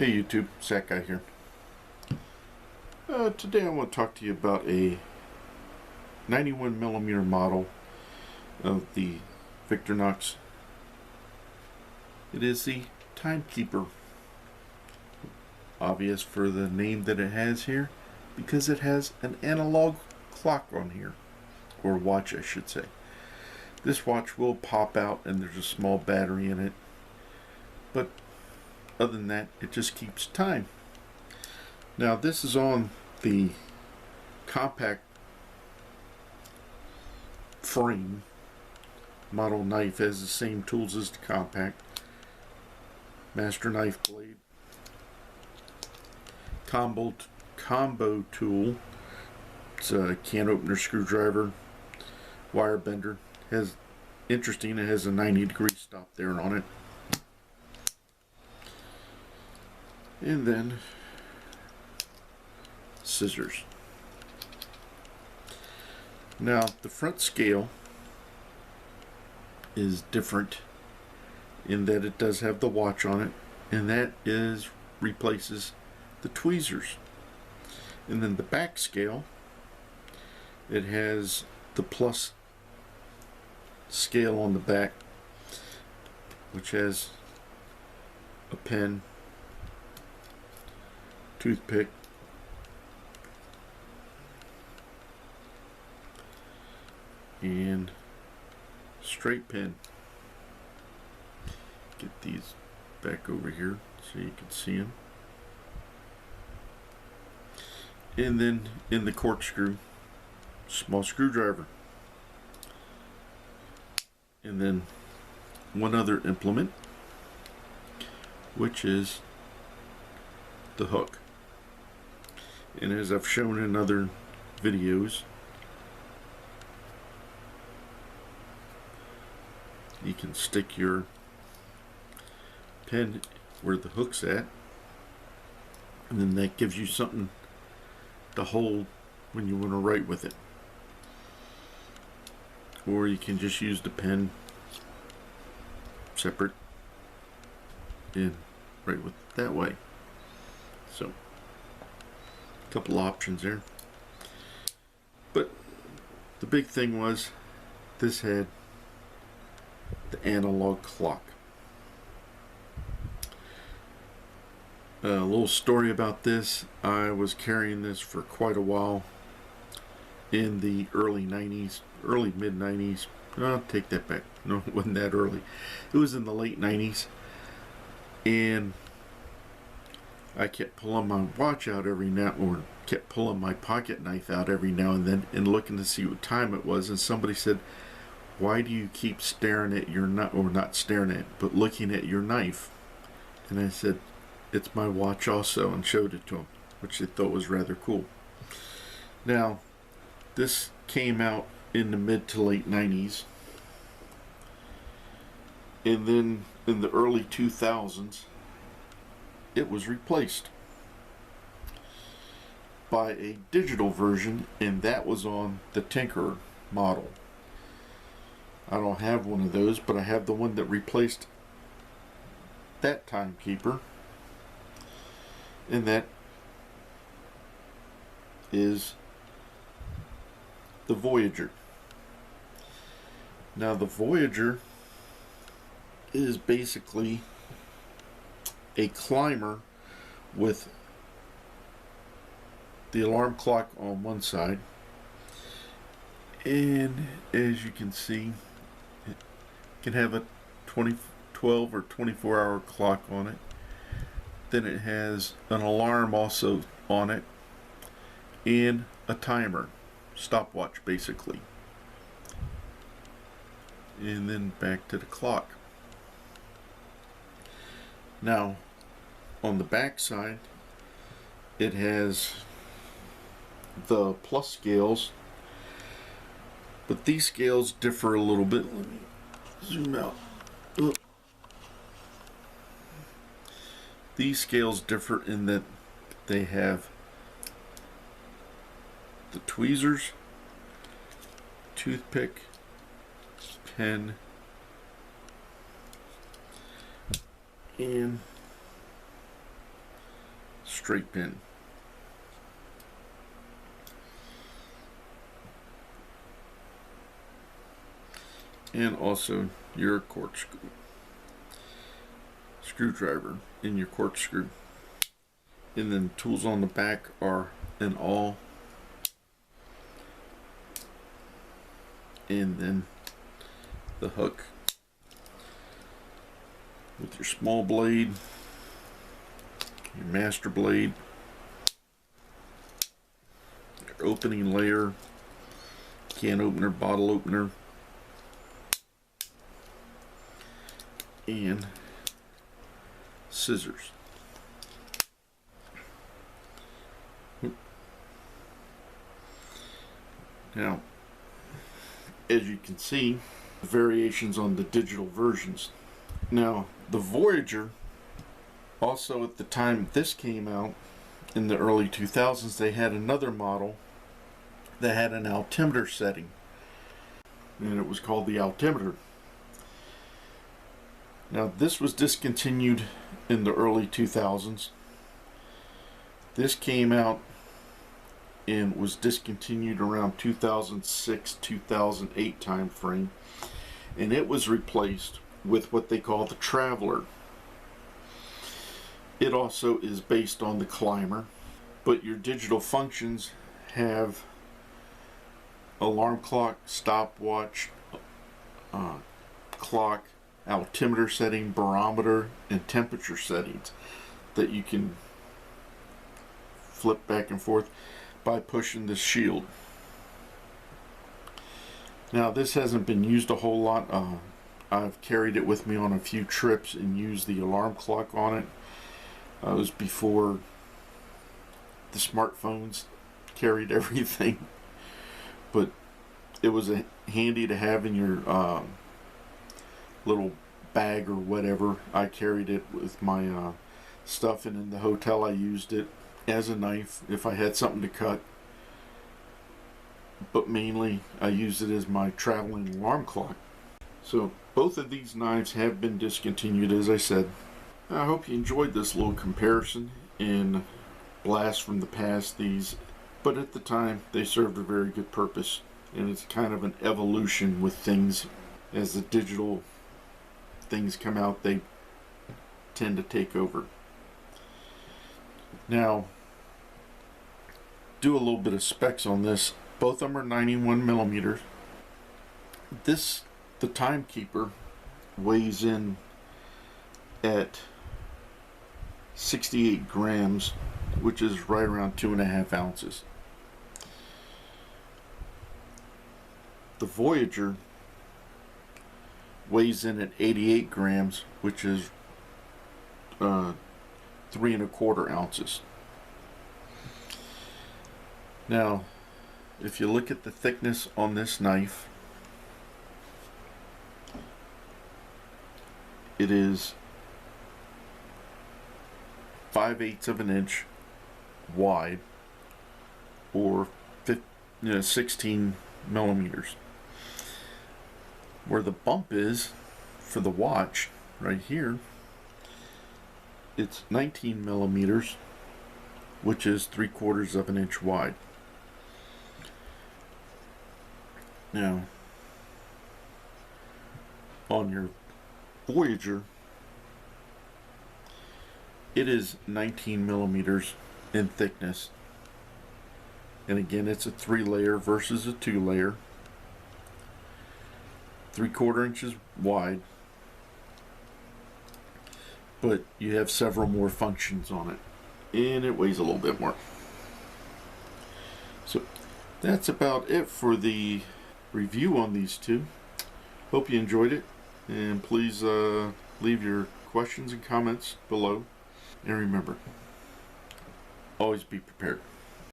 Hey YouTube, SAK Guy here. Today I want to talk to you about a 91mm model of the Victorinox. It is the Timekeeper. Obvious for the name that it has here, because it has an analog clock on here, or watch I should say. This watch will pop out and there's a small battery in it, but other than that, it just keeps time. Now this is on the compact frame. Model knife has the same tools as the compact. Master knife blade. Combo tool. It's a can opener, screwdriver, wire bender. It has a 90-degree stop there on it. And then scissors. Now the front scale is different in that it does have the watch on it, and that replaces the tweezers. And then the back scale, it has the plus scale on the back, which has a pen, toothpick, and straight pen. Get these back over here so you can see them. And then in the corkscrew, small screwdriver. And then one other implement, which is the hook. And as I've shown in other videos, you can stick your pen where the hook's at, and then that gives you something to hold when you want to write with it. Or you can just use the pen separate and write with it that way. So, a couple options there. But the big thing was this had the analog clock. A little story about this. I was carrying this for quite a while in the early 90s, early mid 90s. I'll take that back. No, it wasn't that early. It was in the late 90s. And I kept pulling my watch out every now, or kept pulling my pocket knife out every now and then and looking to see what time it was. And somebody said, "Why do you keep staring at your knife," or not staring at, but looking at your knife? And I said, "It's my watch also," and showed it to them, which they thought was rather cool. Now, this came out in the mid to late 90s. And then in the early 2000s, it was replaced by a digital version, and that was on the Tinker model. I don't have one of those, but I have the one that replaced that Timekeeper, and that is the Voyager. Now the Voyager is basically a climber with the alarm clock on one side, and as you can see, it can have a 12 or 24-hour clock on it. Then it has an alarm also on it, and a timer, stopwatch basically. And then back to the clock. Now, on the back side, it has the plus scales, but these scales differ a little bit. Let me zoom out. Ugh. These scales differ in that they have the tweezers, toothpick, pen, and straight pin. And also your corkscrew. Screwdriver in your corkscrew. And then tools on the back are an awl. And then the hook. With your small blade, your master blade, your opening layer, can opener, bottle opener, and scissors. Now, as you can see, variations on the digital versions. Now, the Voyager, also at the time this came out, in the early 2000s, they had another model that had an altimeter setting, and it was called the Altimeter. Now, this was discontinued in the early 2000s. This came out and was discontinued around 2006-2008 time frame, and it was replaced with what they call the Traveler. It also is based on the Climber, but your digital functions have alarm clock, stopwatch, clock, altimeter setting, barometer, and temperature settings that you can flip back and forth by pushing the shield. Now, this hasn't been used a whole lot. I've carried it with me on a few trips and used the alarm clock on it. It was before the smartphones carried everything, but it was handy to have in your little bag or whatever. I carried it with my stuff, and in the hotel I used it as a knife if I had something to cut, but mainly I used it as my traveling alarm clock. So both of these knives have been discontinued, as I said. I hope you enjoyed this little comparison and blast from the past these, but at the time they served a very good purpose, and it's kind of an evolution with things. As the digital things come out, they tend to take over. Now, do a little bit of specs on this. Both of them are 91 millimeters. The Timekeeper weighs in at 68 grams, which is right around 2.5 ounces. The Voyager weighs in at 88 grams, which is 3.25 ounces. Now, if you look at the thickness on this knife, it is 5/8 of an inch wide, or 16 millimeters. Where the bump is for the watch, right here, it's 19 millimeters, which is 3/4 of an inch wide. Now, on your Voyager, it is 19 millimeters in thickness, and again, it's a 3-layer versus a 2-layer, 3/4 inches wide, but you have several more functions on it, and it weighs a little bit more. So that's about it for the review on these two. Hope you enjoyed it, and please leave your questions and comments below, and remember, always be prepared.